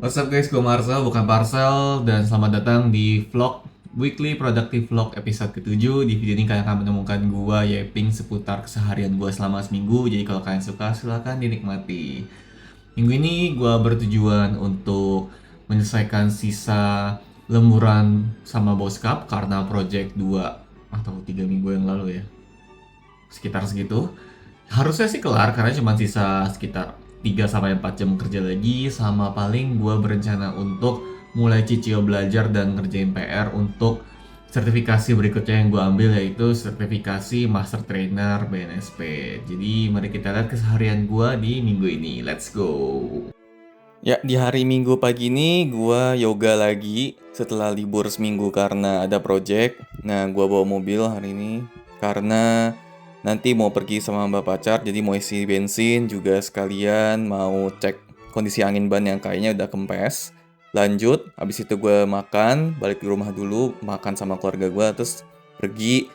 What's up guys, gue Marcel, bukan Parcel, dan selamat datang di vlog Weekly Productive Vlog episode ke-7. Di video ini kalian akan menemukan gue yapping seputar keseharian gue selama seminggu. Jadi kalau kalian suka silahkan dinikmati. Minggu ini gue bertujuan untuk menyelesaikan sisa lemburan sama Boskap karena project 2 atau 3 minggu yang lalu ya. Sekitar segitu. Harusnya sih kelar karena cuma sisa sekitar 3 sampai 4 jam kerja lagi, sama paling gua berencana untuk mulai cicil belajar dan ngerjain PR untuk sertifikasi berikutnya yang gua ambil, yaitu sertifikasi Master Trainer BNSP. Jadi mari kita lihat keseharian gua di minggu ini. Let's go. Ya, di hari Minggu pagi ini gua yoga lagi setelah libur seminggu karena ada project. Nah, gua bawa mobil hari ini karena nanti mau pergi sama mbak pacar, jadi mau isi bensin juga sekalian mau cek kondisi angin ban yang kayaknya udah kempes. Lanjut, habis itu gua makan, balik ke rumah dulu, makan sama keluarga gua, terus pergi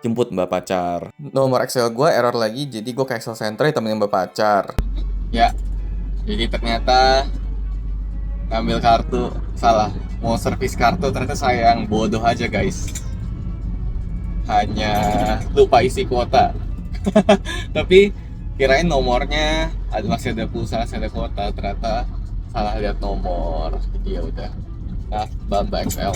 jemput mbak pacar. Nomor Excel gua error lagi, jadi gua ke Excel Center temenin mbak pacar. Ya, jadi ternyata ngambil kartu salah, mau servis kartu ternyata sayang, bodoh aja guys, hanya lupa isi kuota. Tapi kirain nomornya masih ada pulsa, masih ada kuota, ternyata salah lihat nomor. Jadi ya udah, nah Bamba XL.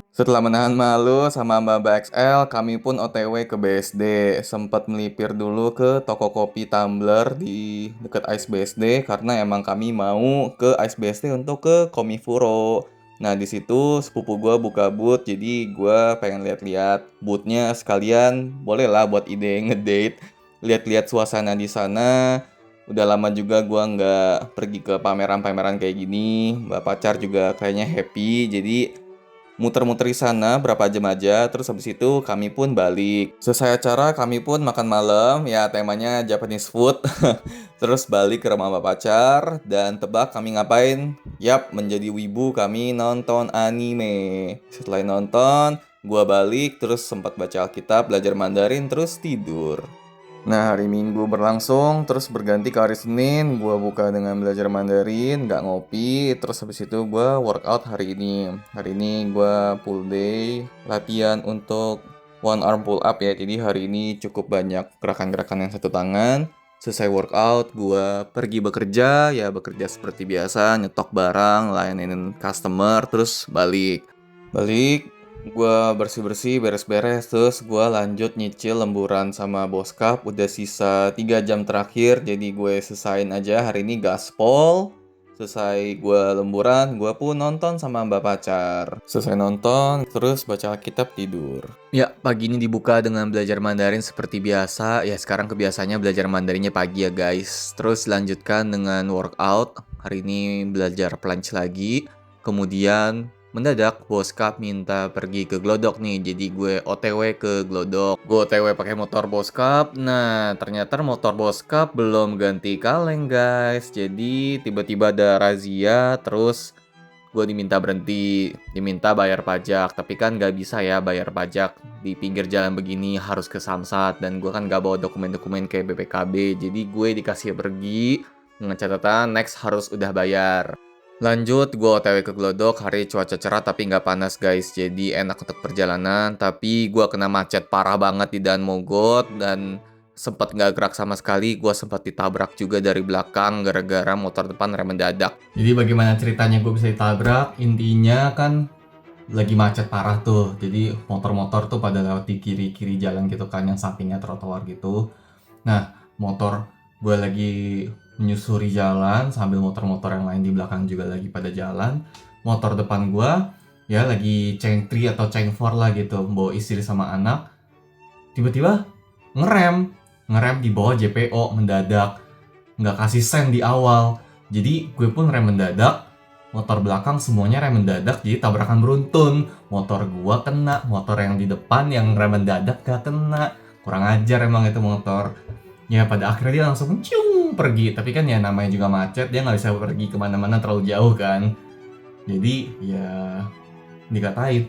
Setelah menahan malu sama Mbak XL, kami pun OTW ke BSD. Sempat melipir dulu ke toko kopi Tumbler di dekat Ice BSD karena emang kami mau ke Ice BSD untuk ke Komifuro. Nah, di situ sepupu gue buka booth, jadi gue pengen lihat-lihat boothnya sekalian, boleh lah buat ide ngedate, lihat-lihat suasana di sana. Udah lama juga gue nggak pergi ke pameran-pameran kayak gini. Mbak pacar juga kayaknya happy, jadi muter-muter di sana berapa jam aja, terus habis itu kami pun balik. Selesai acara kami pun makan malam, ya temanya Japanese food. Terus balik ke rumah bapak pacar, dan tebak kami ngapain? Yap, menjadi wibu kami nonton anime. Setelah nonton, gua balik, terus sempat baca Alkitab, belajar Mandarin, terus tidur. Nah, hari Minggu berlangsung, terus berganti ke hari Senin, gua buka dengan belajar Mandarin, nggak ngopi, terus habis itu gua workout hari ini. Hari ini gua full day, latihan untuk one arm pull up ya, jadi hari ini cukup banyak gerakan-gerakan yang satu tangan. Selesai workout, gua pergi bekerja, ya bekerja seperti biasa, nyetok barang, layanin customer, terus balik. Balik, gua bersih-bersih, beres-beres, terus gua lanjut nyicil lemburan sama Boskap. Udah sisa 3 jam terakhir, jadi gue selesain aja hari ini gaspol. Selesai gua lemburan, gua pun nonton sama mbak pacar. Selesai nonton, terus baca kitab tidur. Ya, pagi ini dibuka dengan belajar Mandarin seperti biasa. Ya, sekarang kebiasaannya belajar Mandarinnya pagi ya guys. Terus lanjutkan dengan workout. Hari ini belajar planche lagi. Kemudian mendadak Boskap minta pergi ke Glodok nih, jadi gue OTW ke Glodok. Gue OTW pakai motor Boskap. Nah, ternyata motor Boskap belum ganti kaleng guys. Jadi tiba-tiba ada razia, terus gue diminta berhenti, diminta bayar pajak. Tapi kan gak bisa ya bayar pajak di pinggir jalan begini, harus ke Samsat. Dan gue kan gak bawa dokumen-dokumen kayak BPKB, jadi gue dikasih pergi dengan catatan next harus udah bayar. Lanjut, gue OTW ke Glodok, hari cuaca cerah tapi nggak panas guys, jadi enak untuk perjalanan. Tapi gue kena macet parah banget di Dan Mogot, dan sempat nggak gerak sama sekali. Gue sempat ditabrak juga dari belakang gara-gara motor depan rem mendadak. Jadi bagaimana ceritanya gue bisa ditabrak? Intinya kan lagi macet parah tuh, jadi motor-motor tuh pada lewat di kiri-kiri jalan gitu kan, yang sampingnya trotoar gitu. Nah, motor gue lagi menyusuri jalan sambil motor-motor yang lain di belakang juga lagi pada jalan. Motor depan gue ya lagi cengtri atau cengfor lah gitu, bawa istri sama anak. Tiba-tiba ngerem di bawah JPO mendadak, nggak kasih sen di awal. Jadi gue pun rem mendadak, motor belakang semuanya rem mendadak, jadi tabrakan beruntun. Motor gua kena, motor yang di depan yang rem mendadak gak kena. Kurang ajar emang itu motor. Ya pada akhirnya dia langsung ciung pergi. Tapi kan ya namanya juga macet, dia nggak bisa pergi kemana-mana terlalu jauh kan. Jadi ya dikatain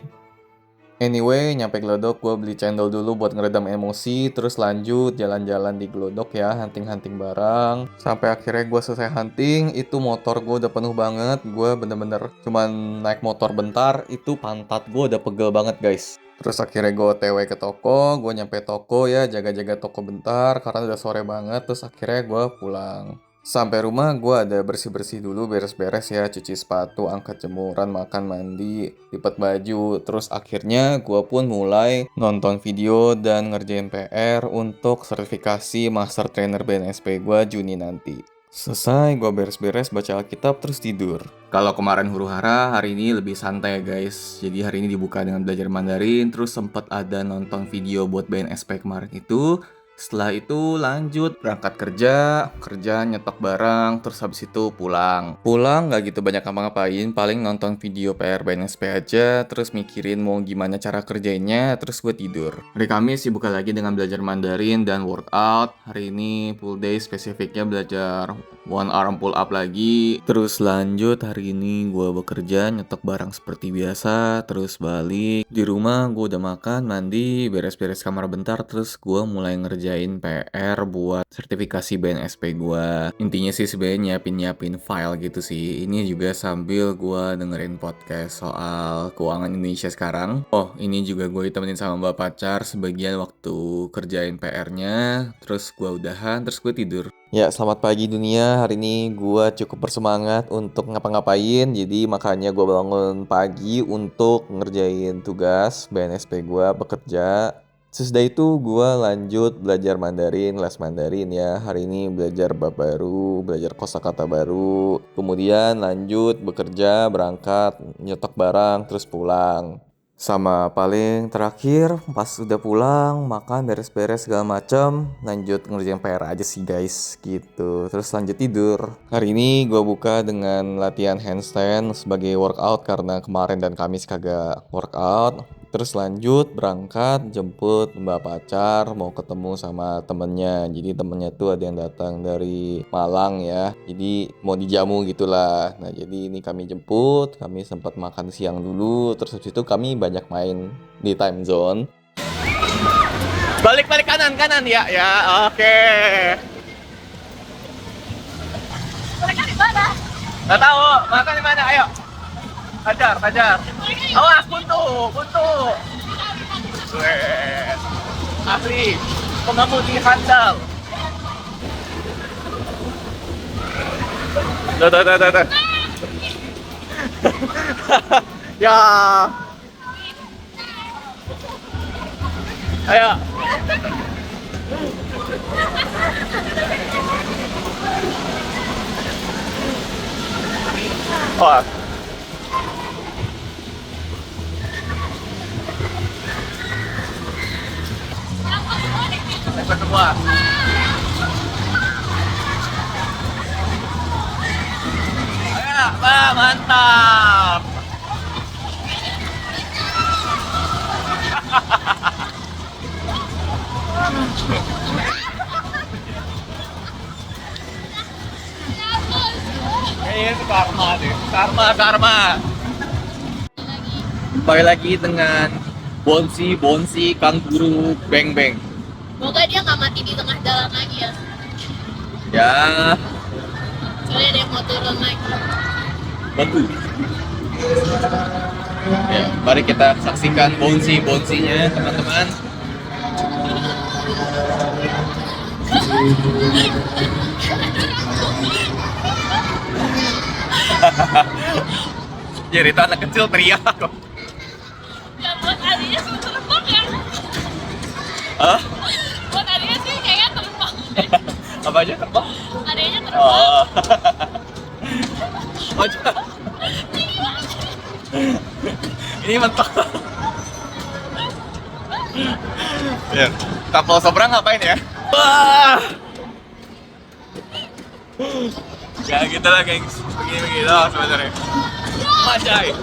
Anyway, nyampe Glodok gue beli cendol dulu buat ngeredam emosi, terus lanjut jalan-jalan di Glodok ya, hunting-hunting barang. Sampai akhirnya gue selesai hunting, itu motor gue udah penuh banget, gue bener-bener cuman naik motor bentar, itu pantat gue udah pegel banget guys. Terus akhirnya gue OTW ke toko, gue nyampe toko ya, jaga-jaga toko bentar, karena udah sore banget, terus akhirnya gue pulang. Sampai rumah gue ada bersih-bersih dulu, beres-beres ya, cuci sepatu, angkat jemuran, makan, mandi, lipat baju. Terus akhirnya gue pun mulai nonton video dan ngerjain PR untuk sertifikasi Master Trainer BNSP gue Juni nanti. Selesai, gue beres-beres baca Alkitab terus tidur. Kalau kemarin huru-hara, hari ini lebih santai ya guys. Jadi hari ini dibuka dengan belajar Mandarin, terus sempat ada nonton video buat BNSP kemarin itu. Setelah itu lanjut berangkat kerja nyetok barang, terus habis itu pulang. Pulang nggak gitu banyak ngapa-ngapain, paling nonton video PR BNSP aja, terus mikirin mau gimana cara kerjainnya, terus gue tidur. Hari Kamis dibuka lagi dengan belajar Mandarin dan workout. Hari ini full day spesifiknya belajar one arm pull up lagi. Terus lanjut hari ini gue bekerja, nyetok barang seperti biasa, terus balik. Di rumah gue udah makan, mandi, beres-beres kamar bentar, terus gue mulai ngerjain PR buat sertifikasi BNSP gue. Intinya sih sebenarnya nyiapin file gitu sih. Ini juga sambil gue dengerin podcast soal keuangan Indonesia sekarang. Oh, ini juga gue ditemenin sama mbak pacar sebagian waktu kerjain PR-nya. Terus gue udahan, terus gue tidur. Ya, selamat pagi dunia. Hari ini gue cukup bersemangat untuk ngapa-ngapain. Jadi makanya gue bangun pagi untuk ngerjain tugas BNSP gue bekerja. Sesudah itu gue lanjut belajar Mandarin, les Mandarin ya. Hari ini belajar bab baru, belajar kosakata baru. Kemudian lanjut bekerja, berangkat, nyetok barang, terus pulang. Sama paling terakhir pas udah pulang, makan, beres-beres segala macem, lanjut ngerjain PR aja sih guys, gitu. Terus lanjut tidur. Hari ini gue buka dengan latihan handstand sebagai workout karena kemarin dan Kamis kagak workout. Terus lanjut berangkat jemput mbak pacar mau ketemu sama temennya. Jadi temennya tuh ada yang datang dari Malang ya. Jadi mau dijamu gitulah. Nah jadi ini kami jemput, kami sempat makan siang dulu. Terus habis itu kami banyak main di time zone. Balik kanan ya ya oke. Mereka di mana? Nggak tahu makan di mana ayo. Hajar. Awas buntu. Wes. Asli pengemudi handal. Tuh. Ya. Ayo. Oh. Dapat semua. Ayo, Pak, mantap. Kayaknya itu karma deh. Karma. Balik lagi dengan Bonsi, Kanguru, Beng. Semoga dia nggak mati di tengah jalan lagi ya. Ya, Soalnya ada yang mau turun lagi. bantu. Ya, mari kita saksikan bonsinya teman-teman. Jadi itu anak kecil teriak kok. Ya buat adiknya sih terbang ya. Hah? Buat adiknya sih kayaknya terbang. Apa aja terbang? Adiknya terbang. Oh. Maju. Ini mentok. Ya, kapal seberang ngapain ya? Wah. Ya gitu lah gengs, begini loh sebenarnya. Majai.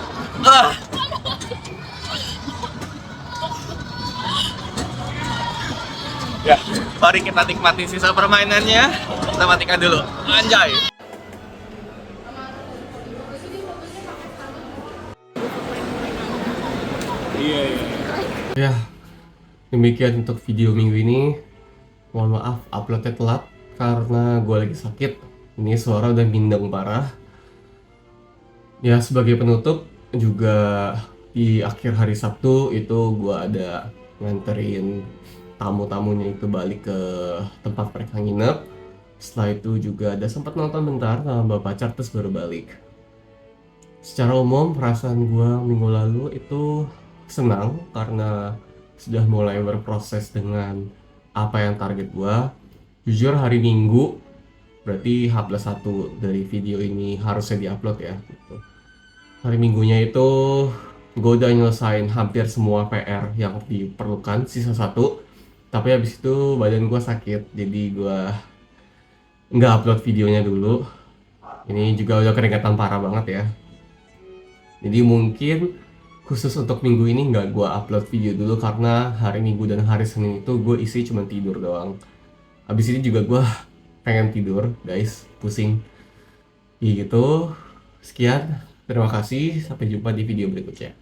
Ya, mari kita nikmati sisa permainannya. Kita matikan dulu. Anjay. Iya. Ya, demikian untuk video minggu ini. Mohon maaf uploadnya telat karena gue lagi sakit. Ini suara udah bindeng parah. Ya, sebagai penutup juga di akhir hari Sabtu itu gue ada nganterin tamu-tamunya itu balik ke tempat mereka nginep. Setelah itu juga ada sempat nonton bentar sama bapak pacar terus baru balik. Secara umum perasaan gue minggu lalu itu senang karena sudah mulai berproses dengan apa yang target gue. Jujur hari Minggu berarti H+1 dari video ini harusnya diupload ya gitu. Hari Minggunya itu gue udah nyelesain hampir semua PR yang diperlukan, sisa satu. Tapi habis itu badan gue sakit, jadi gue nggak upload videonya dulu. Ini juga udah keringetan parah banget ya. Jadi mungkin khusus untuk minggu ini nggak gue upload video dulu karena hari Minggu dan hari Senin itu gue isi cuma tidur doang. Habis ini juga gue pengen tidur guys, pusing. Gitu, sekian, terima kasih, sampai jumpa di video berikutnya.